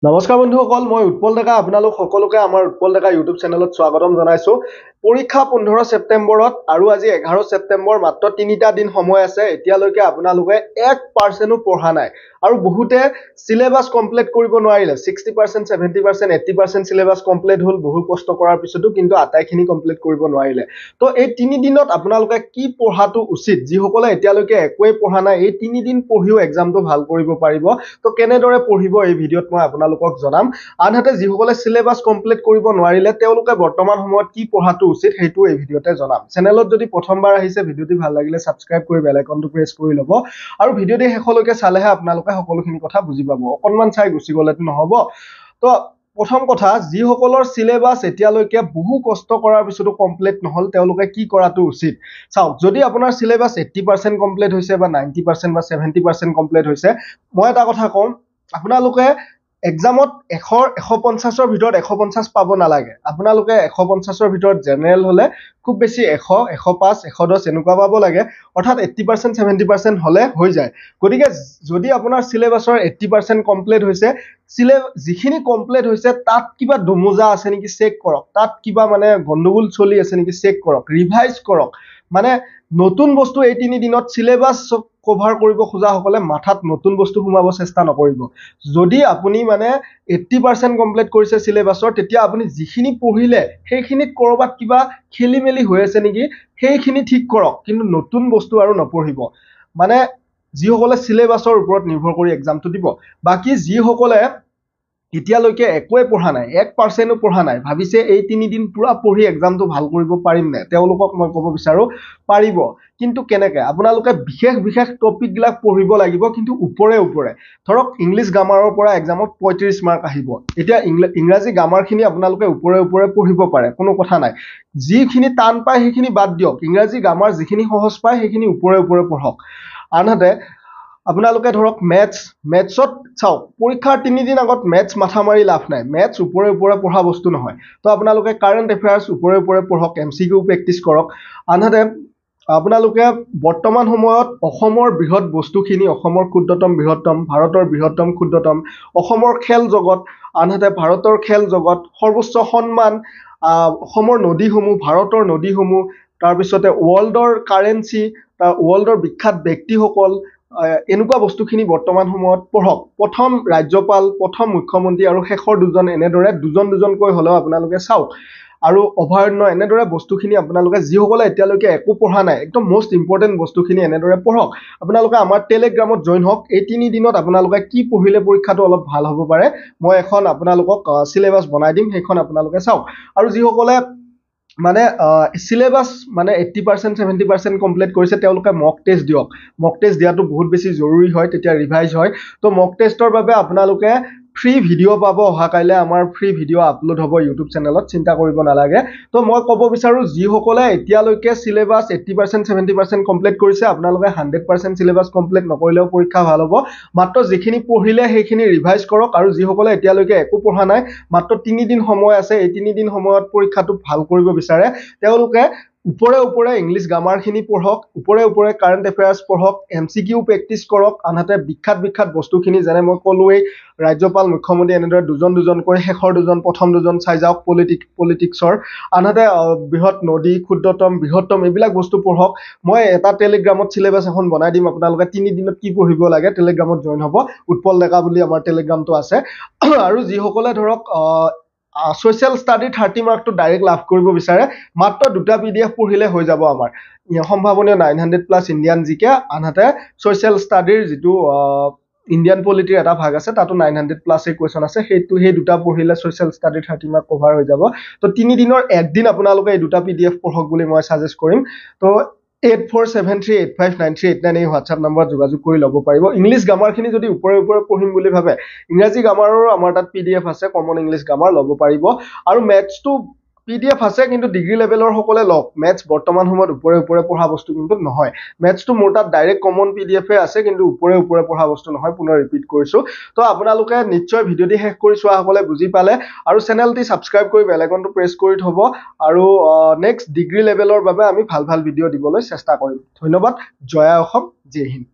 নমস্কাৰ বন্ধুসকল মই উৎপল ডেকা আপোনালোক সকলোকে আমাৰ উৎপল ডেকা ইউটিউব চেনেলত স্বাগতম জনাইছো পৰীক্ষা 15 ছেপ্টেম্বৰত আৰু আজি 11 ছেপ্টেম্বৰ মাত্ৰ 3টা দিন সময় আছে এতিয়ালৈকে আপোনালোকে 1% পঢ়া নাই আৰু বহুতে সিলেবাস কমপ্লিট কৰিব নোৱাৰিলে 60% 70% 80% সিলেবাস কমপ্লিট হল বহু কষ্ট কৰাৰ পিছতো কিন্তু আটাইখিনি কমপ্লিট কৰিব নোৱাৰিলে তো এই 3 দিনত আপোনালোকে কি পঢ়াটো উচিত যিসকলে এতিয়ালৈকে একোৱে পঢ়া নাই এই 3 দিন পঢ়িও এক্সামটো ভাল কৰিব পাৰিব তো কেনেদৰে পঢ়িব এই ভিডিঅত মই আপোনালোকক জনাম আনহাতে যিসকলে সিলেবাস কমপ্লিট কৰিব নোৱাৰিলে তেওঁলোকে বৰ্তমান সময়ত কি পঢ়াটো উচিত হেতু এই ভিডিঅতে জনাম চেনেলত যদি প্ৰথমবাৰ আহিছে ভিডিঅটি ভাল লাগিলে সাবস্ক্ৰাইব কৰি বেল আইকনটো প্ৰেছ কৰি ল'ব আৰু ভিডিঅটি শেষলৈকে চালেহে আপোনালোকে সকলোখিনি কথা বুজি পাব অকনমান চাই গুছি গলেতো নহব তো প্ৰথম কথা যিসকলৰ সিলেবাস এতিয়ালৈকে বহু কষ্ট কৰাৰ পিছতো কমপ্লিট নহল তেওঁলোকে কি কৰাটো উচিত চাওক যদি আপোনাৰ সিলেবাস 80% কমপ্লিট হৈছে বা 90% বা 70% কমপ্লিট হৈছে মই এটা কথা কম আপোনালোকে এক্সামত 150 ৰ ভিতৰত 150 পাব নালাগে আপোনালোকে 150 ৰ ভিতৰত জেনাৰেল হলে খুব বেছি 100 105 110 এনেকুৱা পাব লাগে অৰ্থাৎ 80% 70% হলে হৈ যায় গতিকে যদি আপোনাৰ সিলেবাসৰ 80% কমপ্লিট হৈছে যিখিনি কমপ্লিট হৈছে তাত কিবা দুমোজা আছে নেকি চেক কৰক তাত কিবা মানে গণ্ডগোল চলি আছে নেকি চেক কৰক ৰিভাইজ কৰক মানে নতুন বস্তু এই 3 দিনত সিলেবাস কভাৰ কৰিব খোজা হকলে মাথাত নতুন বস্তু সোমাব চেষ্টা নকৰিব যদি আপুনি মানে 80% কমপ্লিট কৰিছে সিলেবাসৰ তেতিয়া আপুনি যিখিনি পঢ়িলে সেইখিনিত কৰবাত কিবা খেলিমেলি হৈ আছে নেকি সেইখিনি ঠিক কৰক কিন্তু নতুন বস্তু আৰু নপঢ়িব মানে যিসকলে সিলেবাসৰ ওপৰত নিৰ্ভৰ কৰি এক্সামটো দিব বাকি যিসকলে এতিয়ালৈকে একোৱে পঢ়া নাই 1%ও পঢ়া নাই ভাবিছে এই 3 দিন পুৰা পঢ়ি এক্সামটো ভাল কৰিব পাৰিম নে তেওঁলোকক মই ক'ব বিচাৰো পাৰিব কিন্তু কেনেকে আপোনালোকে বিশেষ টপিক গিলাক পঢ়িব লাগিব কিন্তু উপৰে ধৰক ইংলিশ গ্ৰামাৰৰ পৰা এক্সামত 35 মাৰ্ক আহিব এতিয়া ইংৰাজী গ্ৰামাৰখিনি আপোনালোকে উপৰে পঢ়িব পাৰে কোনো কথা নাই যিখিনি টান পায় সেইখিনি বাদ দিয়ক ইংৰাজী গ্ৰামাৰ যিখিনি সহজ পায় সেইখিনি উপৰে পঢ়ক আনহাতে আপোনালোকে ধৰক মেথছত চাও পৰীক্ষাৰ 3 দিন আগত মেথছ মাথা মাৰি লাভ নাই মেথছ উপৰে পঢ়া বস্তু নহয় তো আপোনালোকে কাৰেন্ট এফেয়াৰ্স উপৰে পঢ়ক এমসিকিউ প্ৰেক্টিস কৰক আনহাতে আপোনালোকে বৰ্তমান সময়ত অসমৰ বৃহৎ বস্তুখিনি অসমৰ ক্ষুদ্ৰতম বৃহত্তম ভাৰতৰ বৃহত্তম ক্ষুদ্ৰতম অসমৰ খেল জগত আনহাতে ভাৰতৰ খেল জগত সৰ্বোচ্চ সন্মান অসমৰ নদীসমূহ ভাৰতৰ নদীসমূহ তাৰ পিছতে ওয়াৰ্ল্ডৰ কাৰেন্সি ওয়াৰ্ল্ডৰ বিখ্যাত ব্যক্তিসকল এনেকুৱা বস্তুখিনি বৰ্তমান সময়ত পঢ়ক প্ৰথম ৰাজ্যপাল প্ৰথম মুখ্যমন্ত্ৰী আৰু শেষৰ দুজন এনেদৰে দুজনকৈ হলেও আপোনালোকে চাওক আৰু অভয়াৰণ্য এনেদৰে বস্তুখিনি আপোনালোকে যিসকলে এতিয়ালৈকে একো পঢ়া নাই একদম মোস্ট ইম্পৰ্টেন্ট বস্তুখিনি এনেদৰে পঢ়ক আপোনালোকে আমাৰ টেলিগ্ৰামত জয়েন হওক এই 3 দিনত আপোনালোকে কি পঢ়িলে পৰীক্ষাটো অলপ ভাল হ'ব পাৰে মই এখন আপোনালোকক সিলেবাস বনাই দিম সেইখন আপোনালোকে চাওক আৰু যিসকলে মানে সিলেবাস মানে 80% 70% কমপ্লিট কৰিছে তেওঁলোকে মক টেষ্ট দিয়ক মক টেষ্ট দিয়াটো বহুত বেছি জৰুৰী হয় তেতিয়া ৰিভাইজ হয় তো মক টেষ্টৰ বাবে আপোনালোকে ফ্ৰী ভিডিও পাব অহা কাইলে আমাৰ ফ্ৰী ভিডিও আপলোড হ'ব ইউটিউব চেনেলত চিন্তা কৰিব নালাগে তো মই ক'ব বিচাৰো যিসকলে এতিয়ালৈকে সিলেবাস 80% 70% কমপ্লিট কৰিছে আপোনালোকে 100% সিলেবাস কমপ্লিট নকৰিলেও পৰীক্ষা ভাল হ'ব মাত্ৰ যিখিনি পঢ়িলে সেইখিনি ৰিভাইজ কৰক আৰু যিসকলে এতিয়ালৈকে একো পঢ়া নাই মাত্ৰ 3 দিন সময় আছে এই 3 দিন সময়ত পৰীক্ষাটো ভাল কৰিব বিচাৰে তেওঁলোকে উপৰে ইংলিশ গ্ৰামাৰখিনি পঢ়ক উপৰে কাৰেন্ট এফেয়াৰ্স পঢ়ক এমসিকিউ প্ৰেক্টিস কৰক আনহাতে বিখ্যাত বস্তুখিনি যেনে মই ক'লোৱেই ৰাজ্যপাল মুখ্যমন্ত্ৰী এনেদৰে দুজনকৈ শেষৰ দুজন প্ৰথম দুজন চাই যাওক পলিটিক্সৰ আনহাতে বৃহৎ নদী ক্ষুদ্ৰতম বৃহত্তম এইবিলাক বস্তু পঢ়ক মই এটা টেলিগ্ৰামত সিলেবাস এখন বনাই দিম আপোনালোকে 3 দিনত কি পঢ়িব লাগে টেলিগ্ৰামত জয়েন হ'ব উৎপল ডেকা বুলি আমাৰ টেলিগ্ৰামটো আছে আৰু যিসকলে ধৰক সোশ্যাল ষ্টাডি 30 মাৰ্কটো ডাইৰেক্ট লাভ কৰিব বিচাৰে মাত্ৰ দুটা পিডিএফ পঢ়িলে হৈ যাব আমাৰ সম্ভাৱনীয় 900 প্লাস ইন্ডিয়ান জিকে আনহাতে সোশ্যাল ষ্টাডিৰ যেটো ইন্ডিয়ান পলিটিৰ এটা ভাগ আছে তাতো 900 প্লাস এই কোৱেশ্চন আছে সেই দুটা পঢ়িলে সোশ্যাল ষ্টাডি 30 মাৰ্ক কভাৰ হৈ যাব তো 3 দিনৰ একদিন আপোনালোকে এই দুটা পিডিএফ পঢ়ক বুলি মই সাজেষ্ট কৰিম তো 8473859389 এই WhatsApp নম্বৰত যোগাযোগ কৰি ল'ব পাৰিব ইংলিশ গ্ৰামাৰখিনি যদি উপৰে পঢ়িম বুলি ভাবে ইংৰাজী গ্ৰামাৰৰ আমাৰ তাত পিডিএফ আছে কমন ইংলিশ গ্ৰামাৰ ল'ব পাৰিব আৰু মেথছটো পিডিএফ আছে কিন্তু ডিগ্ৰী লেভেলৰ সকলে লওক মেথছ বৰ্তমান সময়ত উপৰে পঢ়া বস্তু কিন্তু নহয় মেথছটো মোৰ তাত ডাইৰেক্ট কমন পিডিএফ আছে কিন্তু উপৰে পঢ়া বস্তু নহয় পুনৰ ৰিপিট কৰিছো তো আপোনালোকে নিশ্চয় ভিডিওটি শেষ কৰি চোৱা সকলে বুজি পালে আৰু চেনেলটি সাবস্ক্ৰাইব কৰি বেল আইকনটো প্ৰেছ কৰি থব আৰু নেক্সট ডিগ্ৰী লেভেলৰ বাবে আমি ভাল ভিডিও দিবলৈ চেষ্টা কৰিম ধন্যবাদ জয় অসম জয় হিন্দ